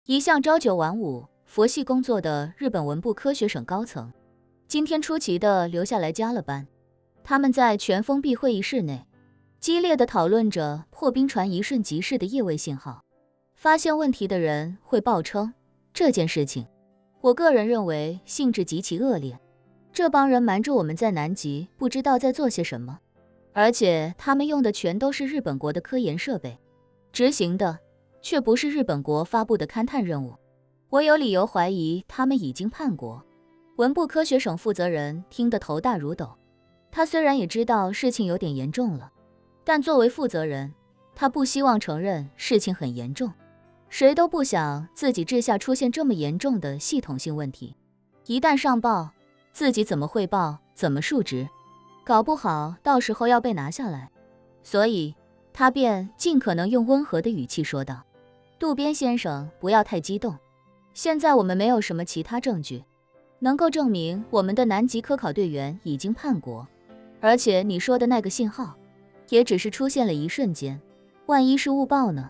一向朝九晚五、佛系工作的日本文部科学省高层，今天出奇地留下来加了班。他们在全封闭会议室内，激烈地讨论着破冰船一瞬即逝的夜卫信号。发现问题的人会报称，这件事情，我个人认为性质极其恶劣。这帮人瞒着我们在南极不知道在做些什么，而且他们用的全都是日本国的科研设备，执行的却不是日本国发布的勘探任务。我有理由怀疑他们已经叛国。文部科学省负责人听得头大如斗，他虽然也知道事情有点严重了，但作为负责人，他不希望承认事情很严重。谁都不想自己治下出现这么严重的系统性问题，一旦上报，自己怎么汇报，怎么述职，搞不好到时候要被拿下来。所以他便尽可能用温和的语气说道，渡边先生，不要太激动，现在我们没有什么其他证据能够证明我们的南极科考队员已经叛国，而且你说的那个信号也只是出现了一瞬间，万一是误报呢？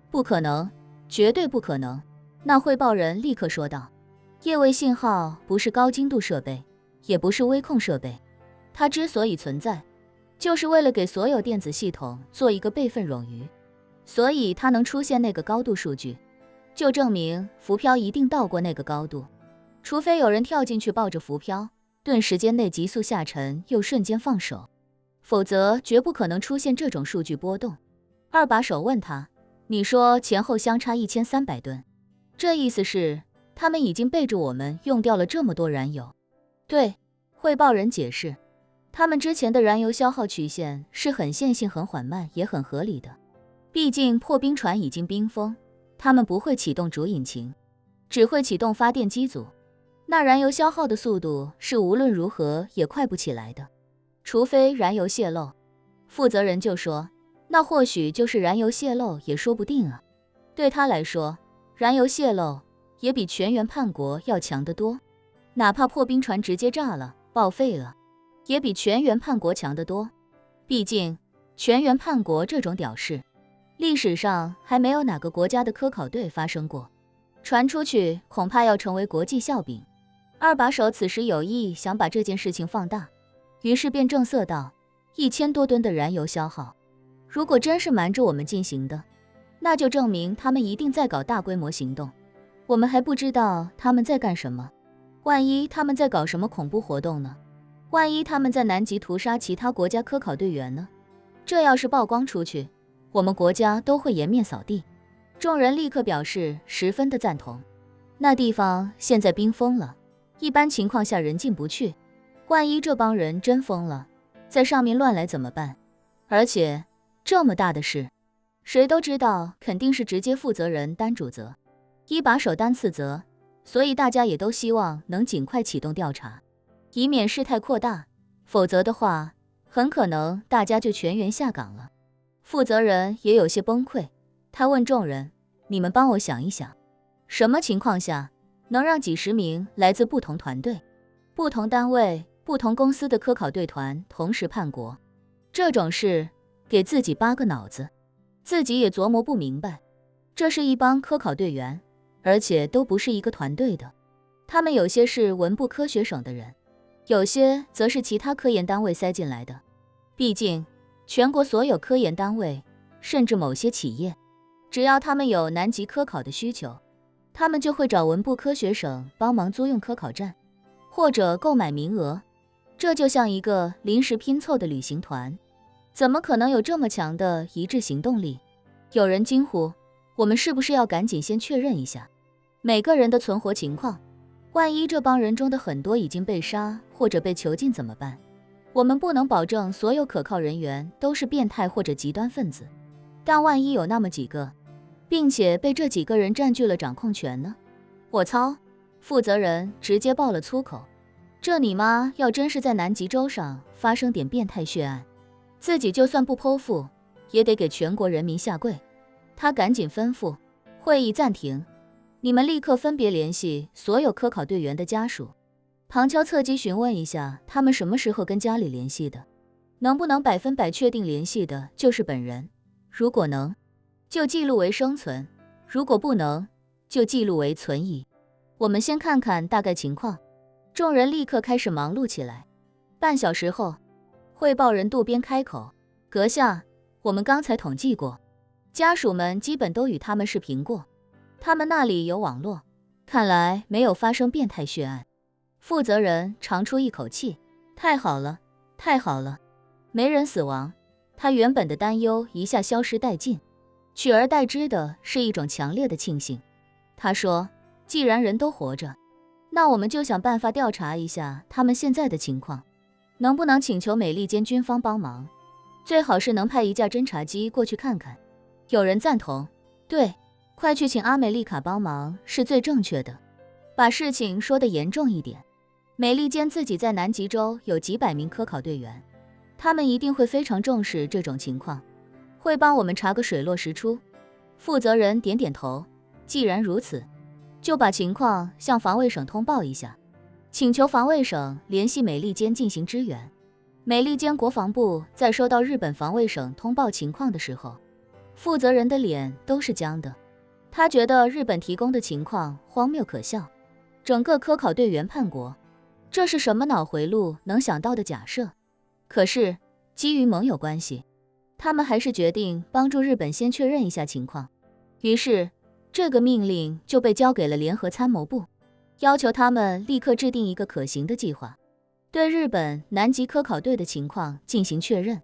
不可能，绝对不可能。那汇报人立刻说道，夜卫信号不是高精度设备，也不是微控设备，它之所以存在，就是为了给所有电子系统做一个备份冗余，所以它能出现那个高度数据，就证明浮漂一定到过那个高度，除非有人跳进去抱着浮漂，顿时间内急速下沉又瞬间放手，否则绝不可能出现这种数据波动。二把手问他，你说前后相差1300吨，这意思是他们已经背着我们用掉了这么多燃油？对，汇报人解释，他们之前的燃油消耗曲线是很线性、很缓慢，也很合理的。毕竟破冰船已经冰封，他们不会启动主引擎，只会启动发电机组，那燃油消耗的速度是无论如何也快不起来的，除非燃油泄漏。负责人就说，那或许就是燃油泄漏也说不定啊。对他来说，燃油泄漏也比全员叛国要强得多，哪怕破冰船直接炸了，报废了，也比全员叛国强得多。毕竟全员叛国这种屌事，历史上还没有哪个国家的科考队发生过，传出去恐怕要成为国际笑柄。二把手此时有意想把这件事情放大，于是便正色道，1000多吨的燃油消耗，如果真是瞒着我们进行的，那就证明他们一定在搞大规模行动，我们还不知道他们在干什么。万一他们在搞什么恐怖活动呢？万一他们在南极屠杀其他国家科考队员呢？这要是曝光出去，我们国家都会颜面扫地。众人立刻表示十分的赞同。那地方现在冰封了，一般情况下人进不去，万一这帮人真疯了，在上面乱来怎么办？而且这么大的事，谁都知道肯定是直接负责人担主责，一把手担次责，所以大家也都希望能尽快启动调查，以免事态扩大，否则的话，很可能大家就全员下岗了。负责人也有些崩溃，他问众人，你们帮我想一想，什么情况下能让几十名来自不同团队、不同单位、不同公司的科考队团同时叛国？这种事给自己扒个脑子，自己也琢磨不明白。这是一帮科考队员，而且都不是一个团队的，他们有些是文部科学省的人，有些则是其他科研单位塞进来的。毕竟全国所有科研单位，甚至某些企业，只要他们有南极科考的需求，他们就会找文部科学省帮忙租用科考站，或者购买名额。这就像一个临时拼凑的旅行团，怎么可能有这么强的一致行动力？有人惊呼，我们是不是要赶紧先确认一下每个人的存活情况？万一这帮人中的很多已经被杀或者被囚禁怎么办？我们不能保证所有可靠人员都是变态或者极端分子，但万一有那么几个，并且被这几个人占据了掌控权呢？我操！负责人直接爆了粗口，这你妈要真是在南极洲上发生点变态血案，自己就算不剖腹，也得给全国人民下跪。他赶紧吩咐，会议暂停，你们立刻分别联系所有科考队员的家属，旁敲侧击询问一下他们什么时候跟家里联系的，能不能100%确定联系的就是本人，如果能，就记录为生存，如果不能，就记录为存疑。我们先看看大概情况。众人立刻开始忙碌起来。半小时后，汇报人渡边开口：阁下，我们刚才统计过，家属们基本都与他们视频过，他们那里有网络，看来没有发生变态血案。负责人长出一口气：太好了，太好了，没人死亡。他原本的担忧一下消失殆尽，取而代之的是一种强烈的庆幸。他说，既然人都活着，那我们就想办法调查一下他们现在的情况，能不能请求美利坚军方帮忙，最好是能派一架侦察机过去看看。有人赞同，对，快去请阿美丽卡帮忙是最正确的。把事情说得严重一点，美利坚自己在南极洲有几百名科考队员，他们一定会非常重视这种情况，会帮我们查个水落石出。负责人点点头，既然如此，就把情况向防卫省通报一下，请求防卫省联系美利坚进行支援。美利坚国防部在收到日本防卫省通报情况的时候，负责人的脸都是僵的。他觉得日本提供的情况荒谬可笑，整个科考队员叛国，这是什么脑回路能想到的假设？可是基于盟友关系，他们还是决定帮助日本先确认一下情况。于是这个命令就被交给了联合参谋部，要求他们立刻制定一个可行的计划，对日本南极科考队的情况进行确认。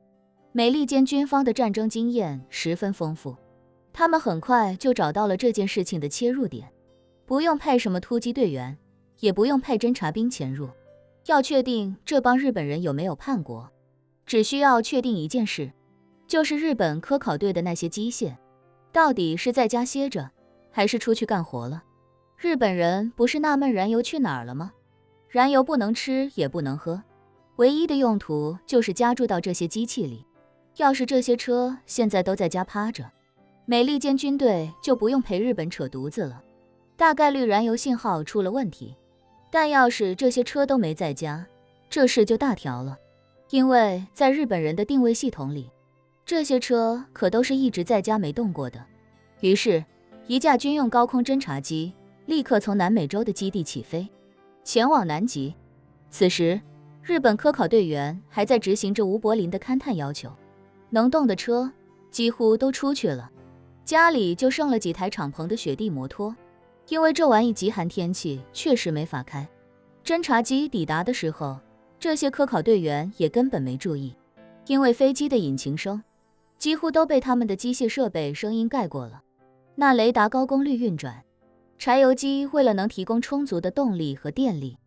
美利坚军方的战争经验十分丰富，他们很快就找到了这件事情的切入点，不用派什么突击队员，也不用派侦察兵潜入，要确定这帮日本人有没有叛国，只需要确定一件事，就是日本科考队的那些机械到底是在家歇着，还是出去干活了。日本人不是纳闷燃油去哪儿了吗？燃油不能吃也不能喝，唯一的用途就是加注到这些机器里。要是这些车现在都在家趴着，美利坚军队就不用陪日本扯犊子了，大概率燃油信号出了问题。但要是这些车都没在家，这事就大条了，因为在日本人的定位系统里，这些车可都是一直在家没动过的。于是一架军用高空侦察机立刻从南美洲的基地起飞，前往南极。此时日本科考队员还在执行着吴柏林的勘探要求，能动的车几乎都出去了，家里就剩了几台敞篷的雪地摩托，因为这玩意极寒天气确实没法开。侦察机抵达的时候，这些科考队员也根本没注意，因为飞机的引擎声几乎都被他们的机械设备声音盖过了。那雷达高功率运转，柴油机为了能提供充足的动力和电力，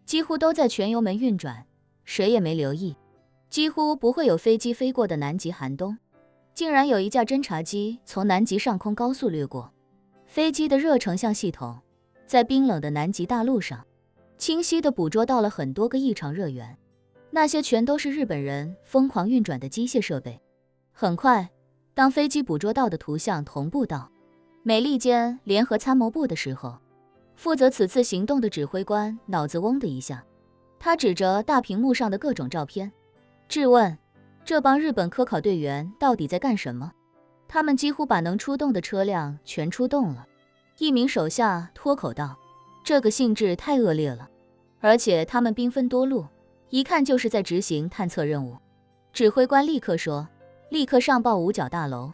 几乎都在全油门运转，谁也没留意，几乎不会有飞机飞过的南极寒冬，竟然有一架侦察机从南极上空高速掠过。飞机的热成像系统在冰冷的南极大陆上清晰地捕捉到了很多个异常热源，那些全都是日本人疯狂运转的机械设备。很快，当飞机捕捉到的图像同步到美利坚联合参谋部的时候，负责此次行动的指挥官脑子嗡的一下，他指着大屏幕上的各种照片，质问这帮日本科考队员到底在干什么。他们几乎把能出动的车辆全出动了。一名手下脱口道，这个性质太恶劣了，而且他们兵分多路，一看就是在执行探测任务。指挥官立刻说，立刻上报五角大楼。